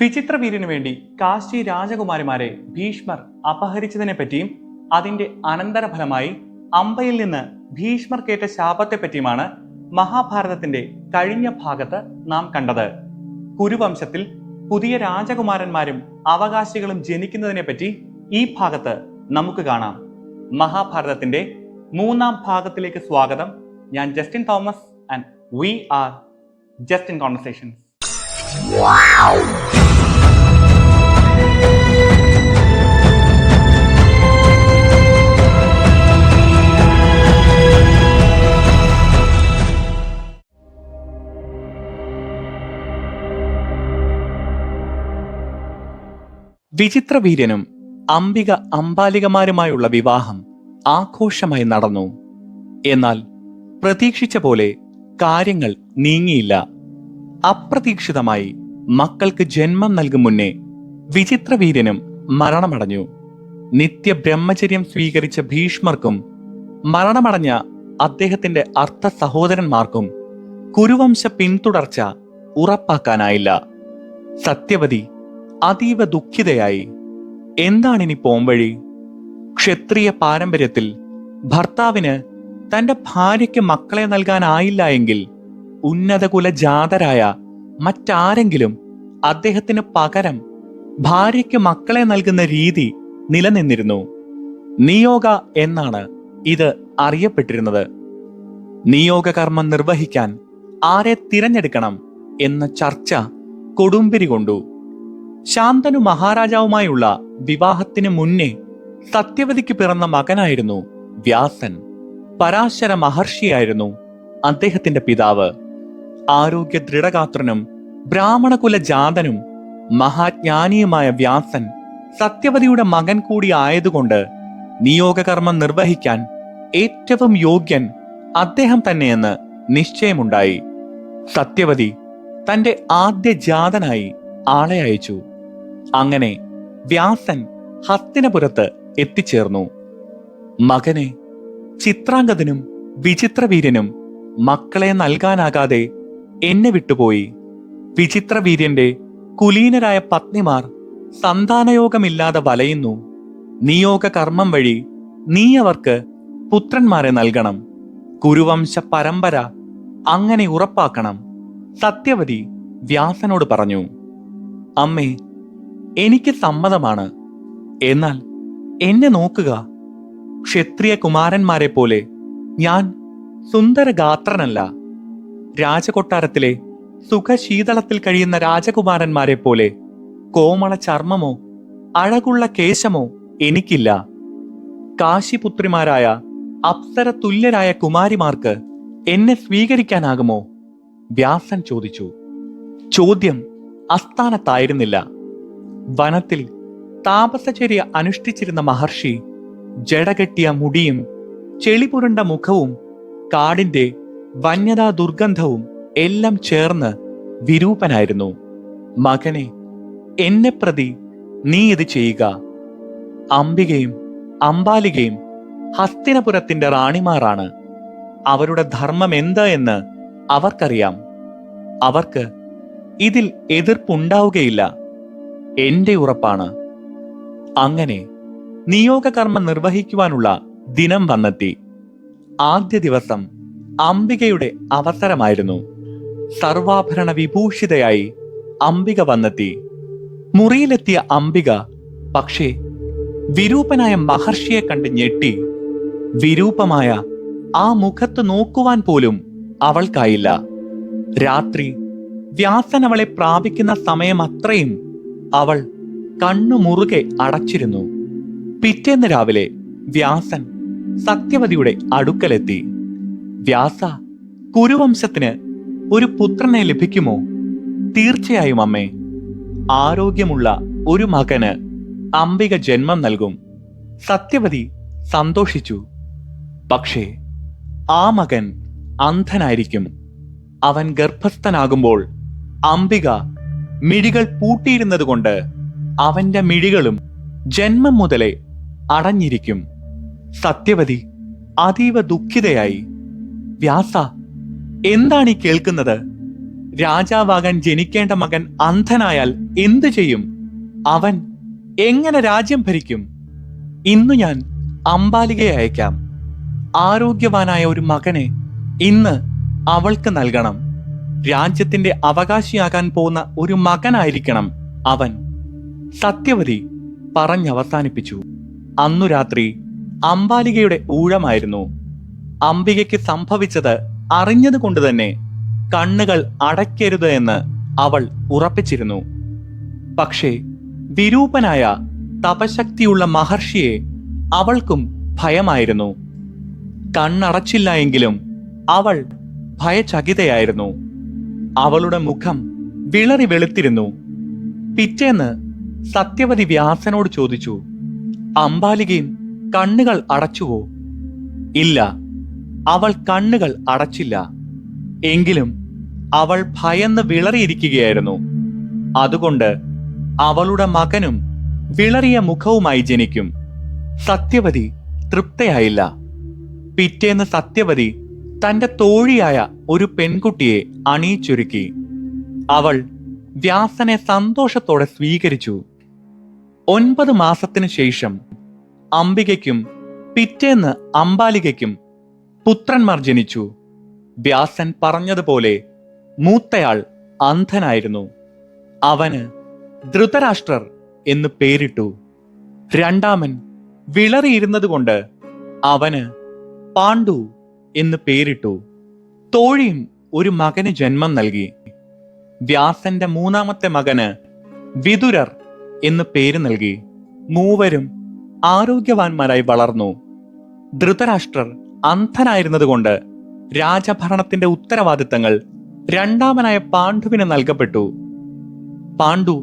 വിചിത്രവീര്യനു വേണ്ടി കാശി രാജകുമാരിമാരെ ഭീഷ്മർ അപഹരിച്ചതിനെ പറ്റിയും അതിന്റെ അനന്തരഫലമായി അമ്പയിൽ നിന്ന് ഭീഷ്മർ കേറ്റ ശാപത്തെ പറ്റിയുമാണ് മഹാഭാരതത്തിന്റെ കഴിഞ്ഞ ഭാഗത്ത് നാം കണ്ടത്. കുരുവംശത്തിൽ പുതിയ രാജകുമാരന്മാരും അവകാശികളും ജനിക്കുന്നതിനെ പറ്റി ഈ ഭാഗത്ത് നമുക്ക് കാണാം. മഹാഭാരതത്തിന്റെ 3-ാം ഭാഗത്തിലേക്ക് സ്വാഗതം. ഞാൻ Justin Thomas and we are Justin conversations. വിചിത്രവീര്യനും അംബിക അംബാലികമാരുമായുള്ള വിവാഹം ആഘോഷമായി നടന്നു. എന്നാൽ പ്രതീക്ഷിച്ച പോലെ കാര്യങ്ങൾ നീങ്ങിയില്ല. അപ്രതീക്ഷിതമായി മക്കൾക്ക് ജന്മം നൽകും മുന്നേ വിചിത്രവീര്യനും മരണമടഞ്ഞു. നിത്യബ്രഹ്മചര്യം സ്വീകരിച്ച ഭീഷ്മർക്കും മരണമടഞ്ഞ അദ്ദേഹത്തിന്റെ അർത്ഥ സഹോദരന്മാർക്കും കുരുവംശ പിന്തുടർച്ച ഉറപ്പാക്കാനായില്ല. സത്യവതി അതീവ ദുഃഖിതയായി. എന്താണിനി പോംവഴി? ക്ഷത്രിയ പാരമ്പര്യത്തിൽ ഭർത്താവിന് തന്റെ ഭാര്യയ്ക്ക് മക്കളെ നൽകാനായില്ല എങ്കിൽ ഉന്നതകുല ജാതരായ മറ്റാരെങ്കിലും അദ്ദേഹത്തിന് പകരം ഭാര്യയ്ക്ക് മക്കളെ നൽകുന്ന രീതി നിലനിന്നിരുന്നു. നിയോഗ എന്നാണ് ഇത് അറിയപ്പെട്ടിരുന്നത്. നിയോഗ കർമ്മം നിർവഹിക്കാൻ ആരെ തിരഞ്ഞെടുക്കണം എന്ന ചർച്ച കൊടുമ്പിരി കൊണ്ടു. ശാന്തനു മഹാരാജാവുമായുള്ള വിവാഹത്തിന് മുന്നേ സത്യവതിക്ക് പിറന്ന മകനായിരുന്നു വ്യാസൻ. പരാശര മഹർഷിയായിരുന്നു അദ്ദേഹത്തിന്റെ പിതാവ്. ആരോഗ്യ ദൃഢഗാത്രനും ബ്രാഹ്മണകുല ജാതനും മഹാജ്ഞാനിയുമായ വ്യാസൻ സത്യവതിയുടെ മകൻ കൂടി ആയതുകൊണ്ട് നിയോഗകർമ്മം നിർവഹിക്കാൻ ഏറ്റവും യോഗ്യൻ അദ്ദേഹം തന്നെയെന്ന് നിശ്ചയമുണ്ടായി. സത്യവതി തന്റെ ആദ്യ ജാതനായി ആളെ അയച്ചു. അങ്ങനെ വ്യാസൻ ഹസ്തിനപുരത്ത് എത്തിച്ചേർന്നു. മകനെ ചിത്രാംഗതനും വിചിത്രവീര്യനും മക്കളെ നൽകാനാകാതെ എന്നെ വിട്ടുപോയി. വിചിത്രവീര്യന്റെ കുലീനരായ പത്നിമാർ സന്താനയോഗമില്ലാതെ വലയുന്നു. നിയോഗ കർമ്മം വഴി നീ അവർക്ക് പുത്രന്മാരെ നൽകണം. കുരുവംശ പരമ്പര അങ്ങനെ ഉറപ്പാക്കണം. സത്യവതി വ്യാസനോട് പറഞ്ഞു. അമ്മേ, എനിക്ക് സമ്മതമാണ്. എന്നാൽ എന്നെ നോക്കുക. ക്ഷത്രിയ കുമാരന്മാരെ പോലെ ഞാൻ സുന്ദരഗാത്രനല്ല. രാജകൊട്ടാരത്തിലെ സുഖശീതളത്തിൽ കഴിയുന്ന രാജകുമാരന്മാരെ പോലെ കോമള ചർമ്മമോ അഴകുള്ള കേശമോ എനിക്കില്ല. കാശിപുത്രിമാരായ അപ്സര തുല്യരായ കുമാരിമാർക്ക് എന്നെ സ്വീകരിക്കാനാകുമോ? വ്യാസൻ ചോദിച്ചു. ചോദ്യം അസ്ഥാനത്തായിരുന്നില്ല. വനത്തിൽ താപസചര്യ അനുഷ്ഠിച്ചിരുന്ന മഹർഷി ജടകെട്ടിയ മുടിയും ചെളിപുരണ്ട മുഖവും കാടിന്റെ വന്യതാ ദുർഗന്ധവും എല്ലാം ചേർന്ന് വിരൂപനായിരുന്നു. മകനെ, എന്നെ പ്രതി നീ ഇത് ചെയ്യുക. അംബികയും അംബാലികയും ഹസ്തിനപുരത്തിന്റെ റാണിമാരാണ്. അവരുടെ ധർമ്മം എന്താ എന്ന് അവർക്കറിയാം. അവർക്ക് ഇതിൽ എതിർപ്പുണ്ടാവുകയില്ല. എന്റെ ഉറപ്പാണ്. അങ്ങനെ നിയോഗകർമ്മം നിർവഹിക്കുവാനുള്ള ദിനം വന്നെത്തി. ആദ്യ ദിവസം അംബികയുടെ അവസരമായിരുന്നു. സർവാഭരണ വിഭൂഷിതയായി അംബിക വന്നെത്തി. മുറിയിലെത്തിയ അംബിക പക്ഷേ വിരൂപനായ മഹർഷിയെ കണ്ട് ഞെട്ടി. വിരൂപമായ ആ മുഖത്ത് നോക്കുവാൻ പോലും അവൾക്കായില്ല. രാത്രി വ്യാസൻ അവളെ പ്രാപിക്കുന്ന സമയം അത്രയും അവൾ കണ്ണു മുറുകെ അടച്ചിരുന്നു. പിറ്റേന്ന് രാവിലെ വ്യാസൻ സത്യവതിയുടെ അടുക്കലെത്തി. വ്യാസ, കുരുവംശത്തിന് ഒരു പുത്രനെ ലഭിക്കുമോ? തീർച്ചയായും അമ്മേ. ആരോഗ്യമുള്ള ഒരു മകന് അംബിക ജന്മം നൽകും. സത്യവതി സന്തോഷിച്ചു. പക്ഷേ ആ മകൻ അന്ധനായിരിക്കും. അവൻ ഗർഭസ്ഥനാകുമ്പോൾ അംബിക മിഴികൾ പൂട്ടിയിരുന്നത് കൊണ്ട് അവന്റെ മിഴികളും ജന്മം മുതലേ അടഞ്ഞിരിക്കും. സത്യവതി അതീവ ദുഃഖിതയായി. വ്യാസ, എന്താണ് ഈ കേൾക്കുന്നത്? രാജാവാകാൻ ജനിക്കേണ്ട മകൻ അന്ധനായാൽ എന്തു ചെയ്യും? അവൻ എങ്ങനെ രാജ്യം ഭരിക്കും? ഇന്നു ഞാൻ അംബാലികയെ അയക്കാം. ആരോഗ്യവാനായ ഒരു മകനെ ഇന്ന് അവൾക്ക് നൽകണം. രാജ്യത്തിന്റെ അവകാശിയാകാൻ പോകുന്ന ഒരു മകനായിരിക്കണം അവൻ. സത്യവതി പറഞ്ഞവസാനിപ്പിച്ചു. അന്നു രാത്രി അംബാലികയുടെ ഊഴമായിരുന്നു. അംബികയ്ക്ക് സംഭവിച്ചത് അറിഞ്ഞതുകൊണ്ട് തന്നെ കണ്ണുകൾ അടയ്ക്കരുത് എന്ന് അവൾ ഉറപ്പിച്ചിരുന്നു. പക്ഷേ വിരൂപനായ തപശക്തിയുള്ള മഹർഷിയെ അവൾക്കും ഭയമായിരുന്നു. കണ്ണടച്ചില്ല എങ്കിലും അവൾ ഭയചകിതയായിരുന്നു. അവളുടെ മുഖം വിളറി വെളുത്തിരുന്നു. പിറ്റേന്ന് സത്യവതി വ്യാസനോട് ചോദിച്ചു, അംബാലികയും കണ്ണുകൾ അടച്ചുവോ? ഇല്ല, അവൾ കണ്ണുകൾ അടച്ചില്ല. എങ്കിലും അവൾ ഭയന്ന് വിളറിയിരിക്കുകയായിരുന്നു. അതുകൊണ്ട് അവളുടെ മകനും വിളറിയ മുഖവുമായി ജനിക്കും. സത്യവതി തൃപ്തയായില്ല. പിറ്റേന്ന് സത്യവതി തന്റെ തോഴിയായ ഒരു പെൺകുട്ടിയെ അണിയിച്ചൊരുക്കി. അവൾ വ്യാസനെ സന്തോഷത്തോടെ സ്വീകരിച്ചു. 9 മാസത്തിനു ശേഷം അംബികയ്ക്കും പിറ്റേന്ന് അംബാലികയ്ക്കും പുത്രന്മാർ ജനിച്ചു. വ്യാസൻ പറഞ്ഞതുപോലെ മൂത്തയാൾ അന്ധനായിരുന്നു. അവന് ധൃതരാഷ്ട്രർ എന്ന് പേരിട്ടു. രണ്ടാമൻ വിളറിയിരുന്നതുകൊണ്ട് അവന് പാണ്ഡു എന്ന് പേരിട്ടു. തോഴിയും ഒരു മകന് ജന്മം നൽകി. വ്യാസന്റെ മൂന്നാമത്തെ മകന് വിതുരർ എന്ന് പേര് നൽകി. മൂവരും ആരോഗ്യവാന്മാരായി വളർന്നു. ധൃതരാഷ്ട്രർ അന്ധനായിരുന്നതുകൊണ്ട് രാജഭരണത്തിന്റെ ഉത്തരവാദിത്തങ്ങൾ രണ്ടാമനായ പാണ്ഡുവിന് നൽകപ്പെട്ടു. പാണ്ഡു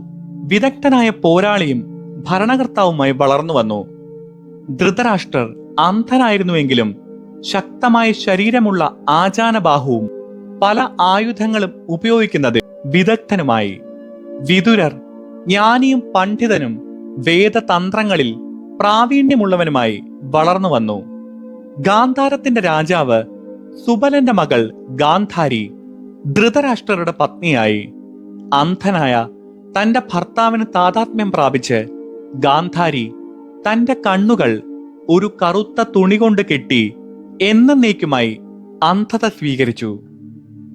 വിദഗ്ധനായ പോരാളിയും ഭരണകർത്താവുമായി വളർന്നു വന്നു. ധൃതരാഷ്ട്രർ അന്ധനായിരുന്നുവെങ്കിലും ശക്തമായ ശരീരമുള്ള ആജാനബാഹുവും പല ആയുധങ്ങളും ഉപയോഗിക്കുന്നതിൽ വിദഗ്ധനുമായി. വിതുരർ ജ്ഞാനിയും പണ്ഡിതനും വേദതന്ത്രങ്ങളിൽ പ്രാവീണ്യമുള്ളവനുമായി വളർന്നു വന്നു. ഗാന്ധാരത്തിന്റെ രാജാവ് സുബലന്റെ മകൾ ഗാന്ധാരി ധൃതരാഷ്ട്രരുടെ പത്നിയായി. അന്ധനായ തന്റെ ഭർത്താവിന് താതാത്മ്യം പ്രാപിച്ച് ഗാന്ധാരി തന്റെ കണ്ണുകൾ ഒരു കറുത്ത തുണി കൊണ്ട് കെട്ടി എന്നേക്കുമായി അന്ധത സ്വീകരിച്ചു.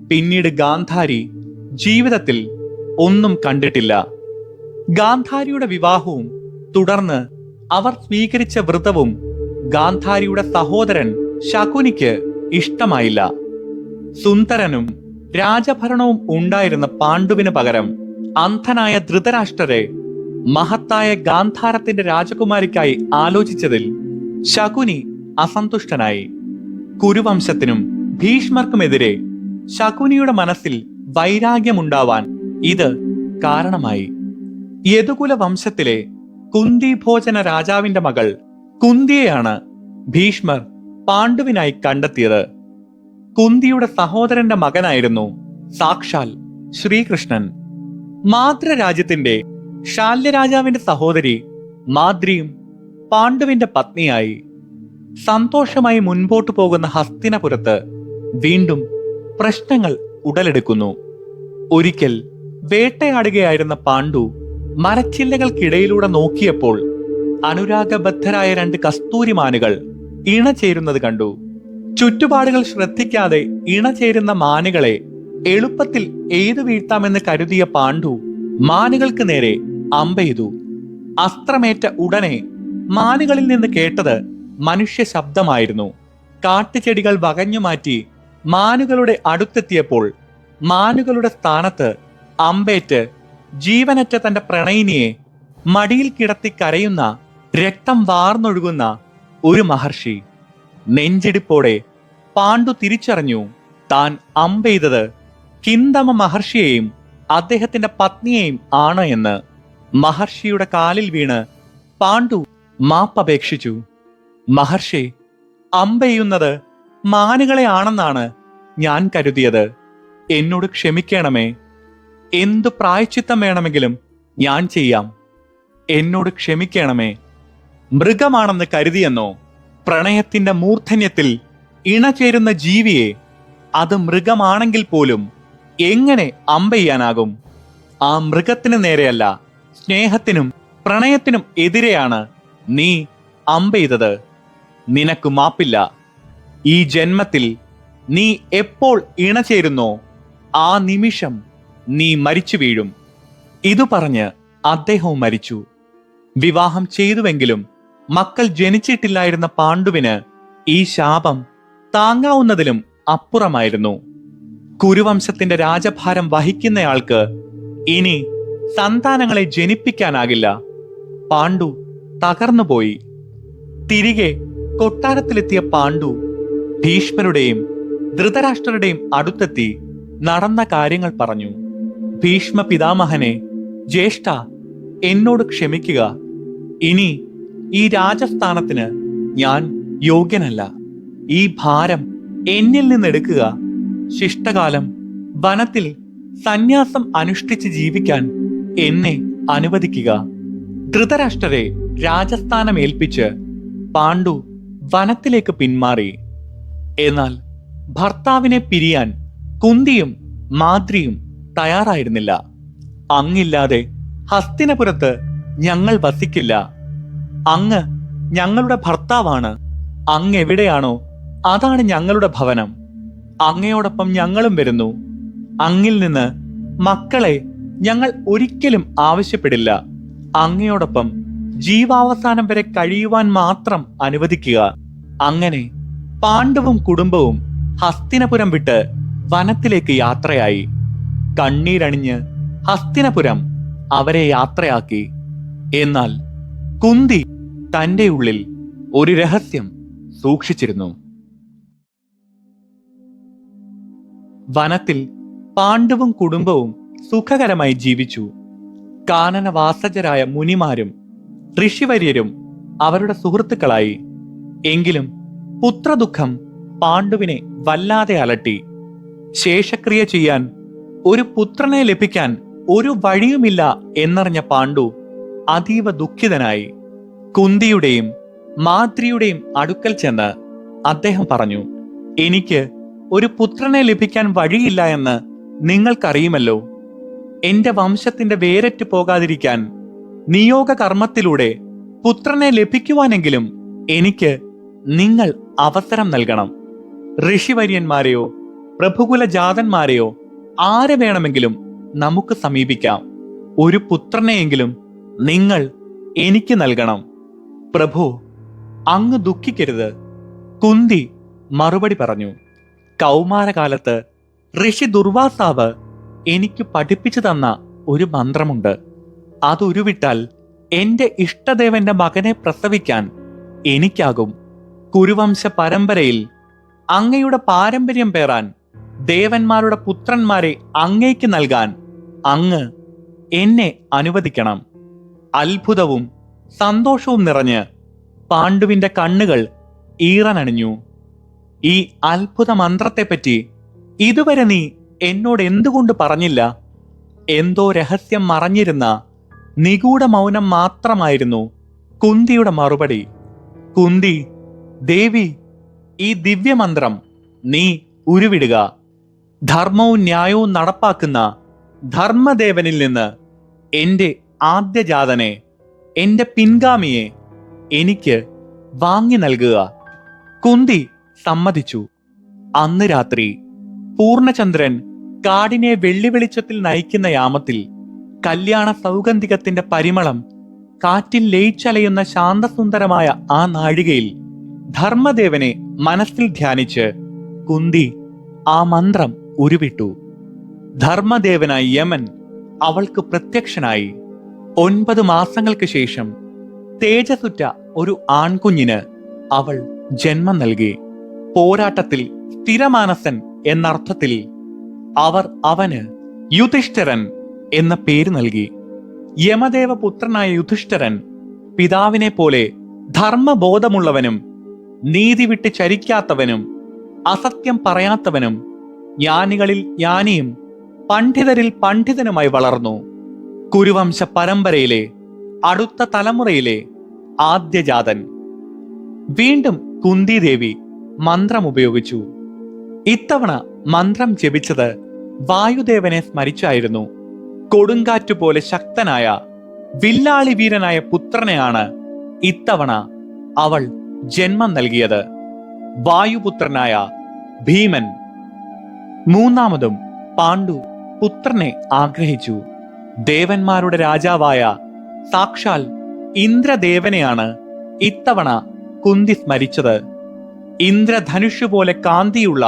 പിന്നീട് ഗാന്ധാരി ജീവിതത്തിൽ ഒന്നും കണ്ടിട്ടില്ല. ഗാന്ധാരിയുടെ വിവാഹവും തുടർന്ന് അവർ സ്വീകരിച്ച വ്രതവും ഗാന്ധാരിയുടെ സഹോദരൻ ശകുനിക്ക് ഇഷ്ടമായില്ല. സുന്ദരനും രാജഭരണവും ഉണ്ടായിരുന്ന പാണ്ഡുവിന് പകരം അന്ധനായ ധൃതരാഷ്ട്രരെ മഹത്തായ ഗാന്ധാരത്തിന്റെ രാജകുമാരിക്കായി ആലോചിച്ചതിൽ ശകുനി അസന്തുഷ്ടനായി. കുരുവംശത്തിനും ഭീഷ്മർക്കുമെതിരെ ശകുനിയുടെ മനസ്സിൽ വൈരാഗ്യമുണ്ടാവാൻ ഇത് കാരണമായി. യദുകുല വംശത്തിലെ കുന്തിഭോജന രാജാവിന്റെ മകൾ കുന്തിയെയാണ് ഭീഷ്മർ പാണ്ഡുവിനായി കണ്ടെത്തിയത്. കുന്തിയുടെ സഹോദരന്റെ മകനായിരുന്നു സാക്ഷാൽ ശ്രീകൃഷ്ണൻ. മാതൃരാജ്യത്തിന്റെ ശാല്യരാജാവിന്റെ സഹോദരി മാദ്രിയും പാണ്ഡുവിന്റെ പത്നിയായി. സന്തോഷമായി മുൻപോട്ടു പോകുന്ന ഹസ്തിനപുരത്ത് വീണ്ടും പ്രശ്നങ്ങൾ ഉടലെടുക്കുന്നു. ഒരിക്കൽ വേട്ടയാടുകയായിരുന്ന പാണ്ഡു മരച്ചില്ലകൾക്കിടയിലൂടെ നോക്കിയപ്പോൾ അനുരാഗബദ്ധരായ 2 കസ്തൂരിമാനുകൾ ഇണചേരുന്നത് കണ്ടു. ചുറ്റുപാടുകൾ ശ്രദ്ധിക്കാതെ ഇണചേരുന്ന മാനുകളെ എളുപ്പത്തിൽ ഏതു വീഴ്ത്താമെന്ന് കരുതിയ പാണ്ഡു മാനുകൾക്ക് നേരെ അമ്പെയ്തു. അസ്ത്രമേറ്റ ഉടനെ മാനുകളിൽ നിന്ന് കേട്ടത് മനുഷ്യ ശബ്ദമായിരുന്നു. കാട്ടുചെടികൾ വകഞ്ഞു മാറ്റി മാനുകളുടെ അടുത്തെത്തിയപ്പോൾ മാനുകളുടെ സ്ഥാനത്ത് അമ്പേറ്റ് ജീവനറ്റ തന്റെ പ്രണയിനിയെ മടിയിൽ കിടത്തി കരയുന്ന, രക്തം വാർന്നൊഴുകുന്ന ഒരു മഹർഷി. നെഞ്ചിടിപ്പോടെ പാണ്ഡു തിരിച്ചറിഞ്ഞു താൻ അമ്പെയ്തത് കിന്തമ മഹർഷിയെയും അദ്ദേഹത്തിന്റെ പത്നിയെയും ആണ് എന്ന്. മഹർഷിയുടെ കാലിൽ വീണ് പാണ്ഡു മാപ്പപേക്ഷിച്ചു. മഹർഷി, അമ്പെയ്യുന്നത് മാനുകളെ ആണെന്നാണ് ഞാൻ കരുതിയത്. എന്നോട് ക്ഷമിക്കണമേ. എന്തു പ്രായശ്ചിത്തം വേണമെങ്കിലും ഞാൻ ചെയ്യാം. എന്നോട് ക്ഷമിക്കണമേ. മൃഗമാണെന്ന് കരുതിയെന്നോ? പ്രണയത്തിന്റെ മൂർധന്യത്തിൽ ഇണചേരുന്ന ജീവിയെ, അത് മൃഗമാണെങ്കിൽ പോലും എങ്ങനെ അമ്പെയ്യാനാകും? ആ മൃഗത്തിന് നേരെയല്ല, സ്നേഹത്തിനും പ്രണയത്തിനും എതിരെയാണ് നീ അമ്പെയ്തത്. നിനക്ക് മാപ്പില്ല. ഈ ജന്മത്തിൽ നീ എപ്പോൾ ഇണചേരുന്നോ ആ നിമിഷം നീ മരിച്ചു വീഴും. ഇതു പറഞ്ഞ് അദ്ദേഹവും മരിച്ചു. വിവാഹം ചെയ്തുവെങ്കിലും മക്കൾ ജനിച്ചിട്ടില്ലായിരുന്ന പാണ്ഡുവിന് ഈ ശാപം താങ്ങാവുന്നതിലും അപ്പുറമായിരുന്നു. കുരുവംശത്തിന്റെ രാജഭാരം വഹിക്കുന്നയാൾക്ക് ഇനി സന്താനങ്ങളെ ജനിപ്പിക്കാനാകില്ല. പാണ്ഡു തകർന്നുപോയി. തിരികെ കൊട്ടാരത്തിലെത്തിയ പാണ്ഡു ഭീഷ്മരുടെയും ധൃതരാഷ്ട്രരുടെയും അടുത്തെത്തി നടന്ന കാര്യങ്ങൾ പറഞ്ഞു. ഭീഷ്മ പിതാമഹനെ, ജ്യേഷ്ഠ, എന്നോട് ക്ഷമിക്കുക. ഇനി ഈ രാജസ്ഥാനത്തിന് ഞാൻ യോഗ്യനല്ല. ഈ ഭാരം എന്നിൽ നിന്നെടുക്കുക. ശിഷ്ടകാലം വനത്തിൽ സന്യാസം അനുഷ്ഠിച്ച് ജീവിക്കാൻ എന്നെ അനുവദിക്കുക. ധൃതരാഷ്ട്രരെ രാജസ്ഥാനം ഏൽപ്പിച്ച് പാണ്ഡു വനത്തിലേക്ക് പിന്മാറി. എന്നാൽ ഭർത്താവിനെ പിരിയാൻ കുന്തിയും മാദ്രിയും തയ്യാറായിരുന്നില്ല. അങ്ങില്ലാതെ ഹസ്തിനപുരത്ത് ഞങ്ങൾ വസിക്കില്ല. അങ്ങ് ഞങ്ങളുടെ ഭർത്താവാണ്. അങ്ങ് എവിടെയാണോ അതാണ് ഞങ്ങളുടെ ഭവനം. അങ്ങയോടൊപ്പം ഞങ്ങളും വരുന്നു. അങ്ങിൽ നിന്ന് മക്കളെ ഞങ്ങൾ ഒരിക്കലും ആവശ്യപ്പെടില്ല. അങ്ങയോടൊപ്പം ജീവാവസാനം വരെ കഴിയുവാൻ മാത്രം അനുവദിക്കുക. അങ്ങനെ പാണ്ഡവും കുടുംബവും ഹസ്തിനപുരം വിട്ട് വനത്തിലേക്ക് യാത്രയായി. കണ്ണീരണിഞ്ഞ് ഹസ്തിനപുരം അവരെ യാത്രയാക്കി. എന്നാൽ കുന്തി തന്റെ ഉള്ളിൽ ഒരു രഹസ്യം സൂക്ഷിച്ചിരുന്നു. വനത്തിൽ പാണ്ഡവും കുടുംബവും സുഖകരമായി ജീവിച്ചു. കാനനവാസജരായ മുനിമാരും ഋഷിവര്യരും അവരുടെ സുഹൃത്തുക്കളായി. എങ്കിലും പുത്രദുഃഖം പാണ്ഡുവിനെ വല്ലാതെ അലട്ടി. ശേഷക്രിയ ചെയ്യാൻ ഒരു പുത്രനെ ലഭിക്കാൻ ഒരു വഴിയുമില്ല എന്നറിഞ്ഞ പാണ്ഡു അതീവ ദുഃഖിതനായി. കുന്തിയുടെയും മാദ്രിയുടെയും അടുക്കൽ ചെന്ന് അദ്ദേഹം പറഞ്ഞു, എനിക്ക് ഒരു പുത്രനെ ലഭിക്കാൻ വഴിയില്ല എന്ന് നിങ്ങൾക്കറിയുമല്ലോ. എന്റെ വംശത്തിന്റെ വേരറ്റ് പോകാതിരിക്കാൻ നിയോഗ കർമ്മത്തിലൂടെ പുത്രനെ ലഭിക്കുവാനെങ്കിലും എനിക്ക് നിങ്ങൾ അവസരം നൽകണം. ഋഷിവര്യന്മാരെയോ പ്രഭുകുല ജാതന്മാരെയോ ആരെ വേണമെങ്കിലും നമുക്ക് സമീപിക്കാം. ഒരു പുത്രനെയെങ്കിലും നിങ്ങൾ എനിക്ക് നൽകണം. പ്രഭു, അങ്ങ് ദുഃഖിക്കരുത്. കുന്തി മറുപടി പറഞ്ഞു, കൗമാരകാലത്ത് ഋഷി ദുർവാസാവ് എനിക്ക് പഠിപ്പിച്ചു തന്ന ഒരു മന്ത്രമുണ്ട്. അതുരുവിട്ടാൽ എന്റെ ഇഷ്ടദേവന്റെ മകനെ പ്രസവിക്കാൻ എനിക്കാകും. കുരുവംശ പരമ്പരയിൽ അങ്ങയുടെ പാരമ്പര്യം പേറാൻ ദേവന്മാരുടെ പുത്രന്മാരെ അങ്ങേക്ക് നൽകാൻ അങ്ങ് എന്നെ അനുവദിക്കണം. അത്ഭുതവും സന്തോഷവും നിറഞ്ഞ് പാണ്ഡുവിന്റെ കണ്ണുകൾ ഈറനണിഞ്ഞു. ഈ അത്ഭുത മന്ത്രത്തെപ്പറ്റി ഇതുവരെ നീ എന്നോട് എന്തുകൊണ്ട് പറഞ്ഞില്ല? എന്തോ രഹസ്യം മറഞ്ഞിരുന്ന നിഗൂഢ മൗനം മാത്രമായിരുന്നു കുന്തിയുടെ മറുപടി. കുന്തി, ദേവി, ഈ ദിവ്യമന്ത്രം നീ ഉരുവിടുക. ധർമ്മവും ന്യായവും നടപ്പാക്കുന്ന ധർമ്മദേവനിൽ നിന്ന് എന്റെ ആദ്യജാതനെ, എന്റെ പിൻഗാമിയെ എനിക്ക് വാങ്ങി നൽകുക. കുന്തി സമ്മതിച്ചു. അന്ന് രാത്രി പൂർണ്ണചന്ദ്രൻ കാടിനെ വെള്ളിവെളിച്ചത്തിൽ നയിക്കുന്ന യാമത്തിൽ കല്യാണ സൗഗന്ധികത്തിന്റെ പരിമളം കാറ്റിൽ ലയിച്ചലയുന്ന ശാന്തസുന്ദരമായ ആ നാഴികയിൽ ധർമ്മദേവനെ മനസ്സിൽ ധ്യാനിച്ച് കുന്തി ആ മന്ത്രം ഉരുവിട്ടു. ധർമ്മദേവനായ യമൻ അവൾക്ക് പ്രത്യക്ഷനായി. 9 മാസങ്ങൾക്ക് ശേഷം തേജസുറ്റ ഒരു ആൺകുഞ്ഞിന് അവൾ ജന്മം നൽകി. പോരാട്ടത്തിൽ സ്ഥിരമാനസൻ എന്നർത്ഥത്തിൽ അവർ അവന് യുധിഷ്ഠിരൻ എന്ന പേര് നൽകി. യമദേവ പുത്രനായ യുധിഷ്ഠിരൻ പിതാവിനെ പോലെ ധർമ്മബോധമുള്ളവനും നീതി വിട്ട് ചരിക്കാത്തവനും അസത്യം പറയാത്തവനും ജ്ഞാനികളിൽ ജ്ഞാനിയും പണ്ഡിതരിൽ പണ്ഡിതനുമായി വളർന്നു. കുരുവംശ പരമ്പരയിലെ അടുത്ത തലമുറയിലെ ആദ്യജാതൻ. വീണ്ടും കുന്തിദേവി മന്ത്രം ഉപയോഗിച്ചു. ഇത്തവണ മന്ത്രം ജപിച്ചത് വായുദേവനെ സ്മരിച്ചായിരുന്നു. കൊടുങ്കാറ്റുപോലെ ശക്തനായ വില്ലാളി വീരനായ പുത്രനെയാണ് ഇത്തവണ അവൾ ജന്മം നൽകിയത്. വായുപുത്രനായ ഭീമൻ. മൂന്നാമതും പാണ്ഡു പുത്രനെ ആഗ്രഹിച്ചു. ദേവന്മാരുടെ രാജാവായ സാക്ഷാൽ ഇന്ദ്രദേവനെയാണ് ഇത്തവണ കുന്തി സ്മരിച്ചത്. ഇന്ദ്രധനുഷ് പോലെ കാന്തിയുള്ള,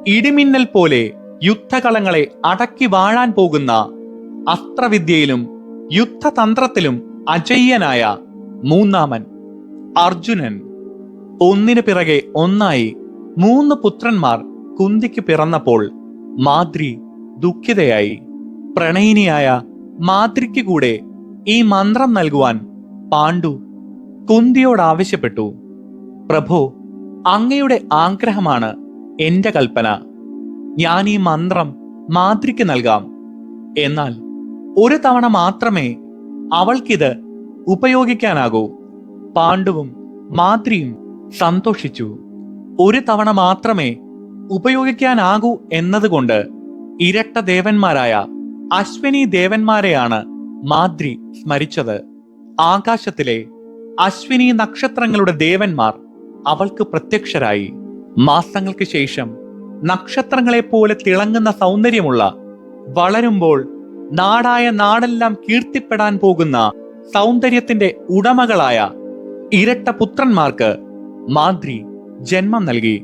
ഇടിമിന്നൽ പോലെ യുദ്ധകളങ്ങളെ അടക്കി വാഴാൻ പോകുന്ന, അസ്ത്രവിദ്യയിലും യുദ്ധതന്ത്രത്തിലും അജയ്യനായ മൂന്നാമൻ അർജുനൻ. ഒന്നിനു പിറകെ ഒന്നായി 3 പുത്രന്മാർ കുന്തിക്ക് പിറന്നപ്പോൾ മാദ്രി ദുഃഖിതയായി. പ്രണയിനിയായ മാദ്രിക്ക് കൂടെ ഈ മന്ത്രം നൽകുവാൻ പാണ്ഡു കുന്തിയോട് ആവശ്യപ്പെട്ടു. പ്രഭു, അങ്ങയുടെ ആഗ്രഹമാണ് എന്റെ കൽപ്പന. ഞാൻ ഈ മന്ത്രം മാദ്രിക്ക് നൽകാം. എന്നാൽ ഒരു തവണ മാത്രമേ അവൾക്കിത് ഉപയോഗിക്കാനാകൂ. പാണ്ഡുവും മാദ്രിയും സന്തോഷിച്ചു. ഒരു തവണ മാത്രമേ ഉപയോഗിക്കാനാകൂ എന്നതുകൊണ്ട് ഇരട്ട ദേവന്മാരായ അശ്വിനി ദേവന്മാരെയാണ് മാദ്രി സ്മരിച്ചത്. ആകാശത്തിലെ അശ്വിനി നക്ഷത്രങ്ങളുടെ ദേവന്മാർ അവൾക്ക് പ്രത്യക്ഷരായി. മാസങ്ങൾക്ക് ശേഷം നക്ഷത്രങ്ങളെ പോലെ തിളങ്ങുന്ന സൗന്ദര്യമുള്ള, വളരുമ്പോൾ നാടായ നാടെല്ലാം കീർത്തിപ്പെടാൻ പോകുന്ന സൗന്ദര്യത്തിന്റെ ഉടമകളായ ഇരട്ട പുത്രന്മാർക്ക് മാദ്രി ജന്മം നൽകി.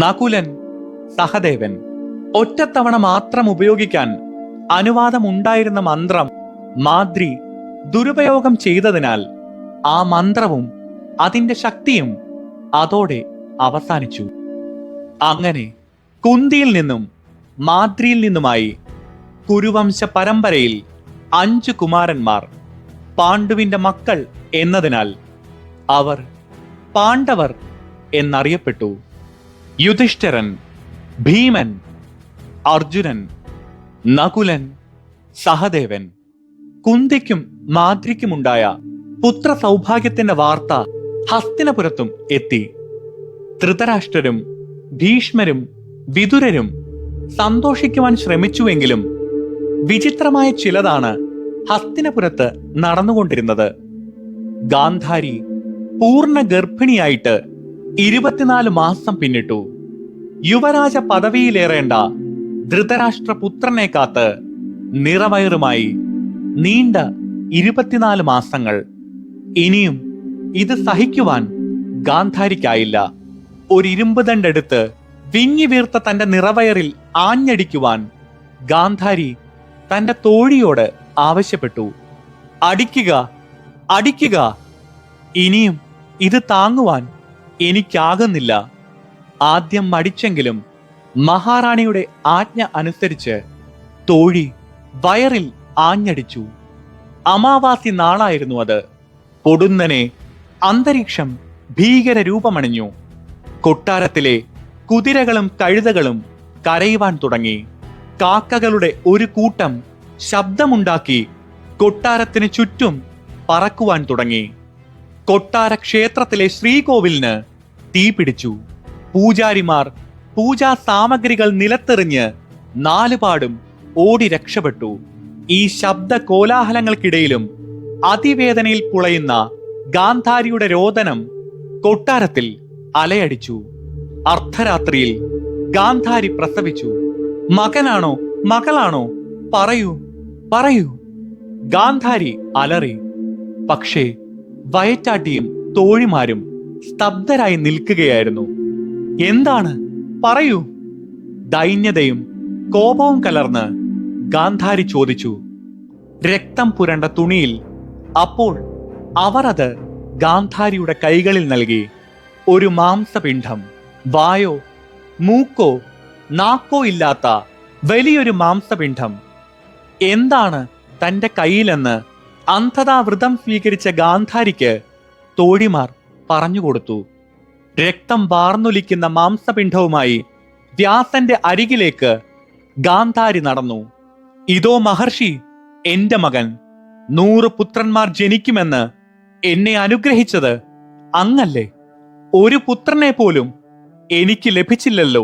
നകുലൻ, സഹദേവൻ. ഒറ്റത്തവണ മാത്രം ഉപയോഗിക്കാൻ അനുവാദമുണ്ടായിരുന്ന മന്ത്രം മാദ്രി ദുരുപയോഗം ചെയ്തതിനാൽ ആ മന്ത്രവും അതിന്റെ ശക്തിയും അതോടെ അവസാനിച്ചു. അങ്ങനെ കുന്തിയിൽ നിന്നും മാദ്രിയിൽ നിന്നുമായി കുരുവംശ പരമ്പരയിൽ 5 കുമാരന്മാർ പാണ്ഡുവിന്റെ മക്കൾ എന്നതിനാൽ അവർ പാണ്ഡവർ എന്നറിയപ്പെട്ടു. യുധിഷ്ഠിരൻ, ഭീമൻ, അർജുനൻ, നകുലൻ, സഹദേവൻ. കുന്തിക്കും മാദ്രിക്കുമുണ്ടായ പുത്ര സൗഭാഗ്യത്തിന്റെ വാർത്ത ഹസ്തിനപുരത്തും എത്തി. ധൃതരാഷ്ട്രരും ഭീഷ്മരും വിതുരരും സന്തോഷിക്കുവാൻ ശ്രമിച്ചുവെങ്കിലും വിചിത്രമായ ചിലതാണ് ഹസ്തിനപുരത്ത് നടന്നുകൊണ്ടിരുന്നത്. ഗാന്ധാരി പൂർണ്ണ ഗർഭിണിയായിട്ട് 24 മാസം പിന്നിട്ടു. യുവരാജ പദവിയിലേറേണ്ട ധൃതരാഷ്ട്രപുത്രനെ കാത്ത് നിറവയറുമായി നീണ്ട 24 മാസങ്ങൾ. ഇനിയും ഇത് സഹിക്കുവാൻ ഗാന്ധാരിക്കായില്ല. ഒരു ഇരുമ്പ് ദണ്ടെടുത്ത് വിങ്ങി വീർത്ത തന്റെ നിറവയറിൽ ആഞ്ഞടിക്കുവാൻ ഗാന്ധാരി തന്റെ തോഴിയോട് ആവശ്യപ്പെട്ടു. അടിക്കുക, അടിക്കുക, ഇനിയും ഇത് താങ്ങുവാൻ എനിക്കാകുന്നില്ല. ആദ്യം മടിച്ചെങ്കിലും മഹാറാണിയുടെ ആജ്ഞ അനുസരിച്ച് തോഴി വയറിൽ ആഞ്ഞടിച്ചു. അമാവാസി നാളായിരുന്നു അത്. പൊടുന്നനെ അന്തരീക്ഷം ഭീകര രൂപമണിഞ്ഞു. കൊട്ടാരത്തിലെ കുതിരകളും കഴുതകളും കരയുവാൻ തുടങ്ങി. കാക്കകളുടെ ഒരു കൂട്ടം ശബ്ദമുണ്ടാക്കി കൊട്ടാരത്തിന് ചുറ്റും പറക്കുവാൻ തുടങ്ങി. കൊട്ടാര ക്ഷേത്രത്തിലെ ശ്രീകോവിലിന് തീ പിടിച്ചു. പൂജാരിമാർ പൂജാ സാമഗ്രികൾ നിലത്തെറിഞ്ഞ് നാലുപാടും ഓടി രക്ഷപ്പെട്ടു. ഈ ശബ്ദ കോലാഹലങ്ങൾക്കിടയിലും അതിവേദനയിൽ പുളയുന്ന ഗാന്ധാരിയുടെ രോദനം കൊട്ടാരത്തിൽ അലയടിച്ചു. അർദ്ധരാത്രിയിൽ ഗാന്ധാരി പ്രസവിച്ചു. മകനാണോ മകളാണോ? പറയൂ, പറയൂ. ഗാന്ധാരി അലറി. പക്ഷേ വയറ്റാട്ടിയും തോഴിമാരും സ്തബ്ധരായി നിൽക്കുകയായിരുന്നു. എന്താണ്? പറയൂ. ദൈന്യതയും കോപവും കലർന്ന് ഗാന്ധാരി ചോദിച്ചു. രക്തം പുരണ്ട തുണിയിൽ. അപ്പോൾ അവർ അത് ഗാന്ധാരിയുടെ കൈകളിൽ നൽകി. ഒരു മാംസപിണ്ഡം. വായോ മൂക്കോ നാക്കോ ഇല്ലാത്ത വലിയൊരു മാംസപിണ്ഡം. എന്താണ് തന്റെ കയ്യിലെന്ന് അന്ധതാവ്രതം സ്വീകരിച്ച ഗാന്ധാരിക്ക് തോഴിമാർ പറഞ്ഞുകൊടുത്തു. രക്തം വാർന്നൊലിക്കുന്ന മാംസപിണ്ഡവുമായി വ്യാസന്റെ അരികിലേക്ക് ഗാന്ധാരി നടന്നു. ഇതോ മഹർഷി, എന്റെ മകൻ. 100 പുത്രന്മാർ ജനിക്കുമെന്ന് എന്നെ അനുഗ്രഹിച്ചത് അങ്ങല്ലേ? ഒരു പുത്രനെ പോലും എനിക്ക് ലഭിച്ചില്ലല്ലോ.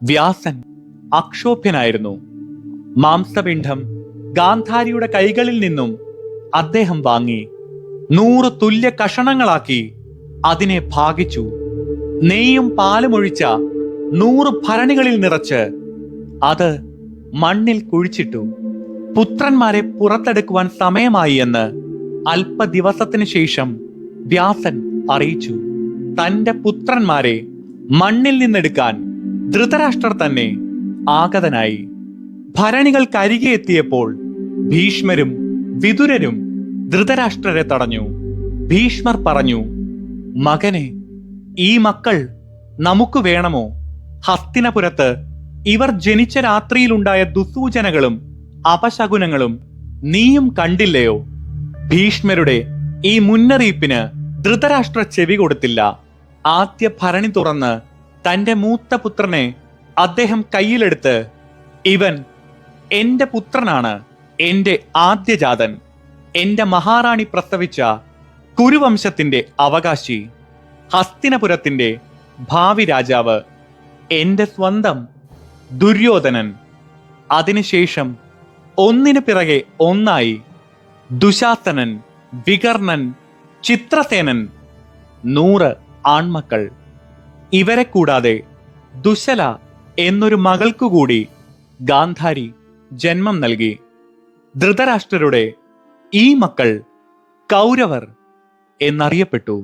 വ്യാസൻ അക്ഷോഭ്യനായിരുന്നു. മാംസപിണ്ഡം ഗാന്ധാരിയുടെ കൈകളിൽ നിന്നും അദ്ദേഹം വാങ്ങി 100 തുല്യ കഷണങ്ങളാക്കി അതിനെ ഭാഗിച്ചു. നെയ്യും പാലും ഒഴിച്ച 100 ഭരണികളിൽ നിറച്ച് അത് മണ്ണിൽ കുഴിച്ചിട്ടു. പുത്രന്മാരെ പുറത്തെടുക്കുവാൻ സമയമായി എന്ന് അല്പ ദിവസത്തിന് ശേഷം വ്യാസൻ അറിയിച്ചു. തന്റെ പുത്രന്മാരെ മണ്ണിൽ നിന്നെടുക്കാൻ ധൃതരാഷ്ട്രർ തന്നെ ആഗതനായി. ഭരണികൾ കരികെ എത്തിയപ്പോൾ ഭീഷ്മരും വിതുരരും ധൃതരാഷ്ട്രരെ തടഞ്ഞു. ഭീഷ്മർ പറഞ്ഞു, മകനെ, ഈ മക്കൾ നമുക്ക് വേണമോ? ഹസ്തിനപുരത്ത് ഇവർ ജനിച്ച രാത്രിയിലുണ്ടായ ദുസൂചനകളും അപശകുനങ്ങളും നീയും കണ്ടില്ലയോ? ഭീഷ്മരുടെ ഈ മുന്നറിയിപ്പിന് ധൃതരാഷ്ട്ര ചെവി കൊടുത്തില്ല. ആദ്യ ഭരണി തുറന്ന് തന്റെ മൂത്ത പുത്രനെ അദ്ദേഹം കയ്യിലെടുത്ത്, ഇവൻ എന്റെ പുത്രനാണ്, എന്റെ ആദ്യജാതൻ, എന്റെ മഹാറാണി പ്രസവിച്ച കുരുവംശത്തിന്റെ അവകാശി, ഹസ്തിനപുരത്തിന്റെ ഭാവി രാജാവ്, എന്റെ സ്വന്തം ദുര്യോധനൻ. അതിനുശേഷം ഒന്നിനു പിറകെ ഒന്നായി ദുശാസനൻ, വികർണൻ, ചിത്രസേനൻ, 100 ആൺമക്കൾ. ഇവരെ കൂടാതെ ദുശല എന്നൊരു മകൾക്കുകൂടി ഗാന്ധാരി ജന്മം നൽകി. ധൃതരാഷ്ട്രരുടെ ഈ മക്കൾ കൗരവർ എന്നറിയപ്പെട്ടു.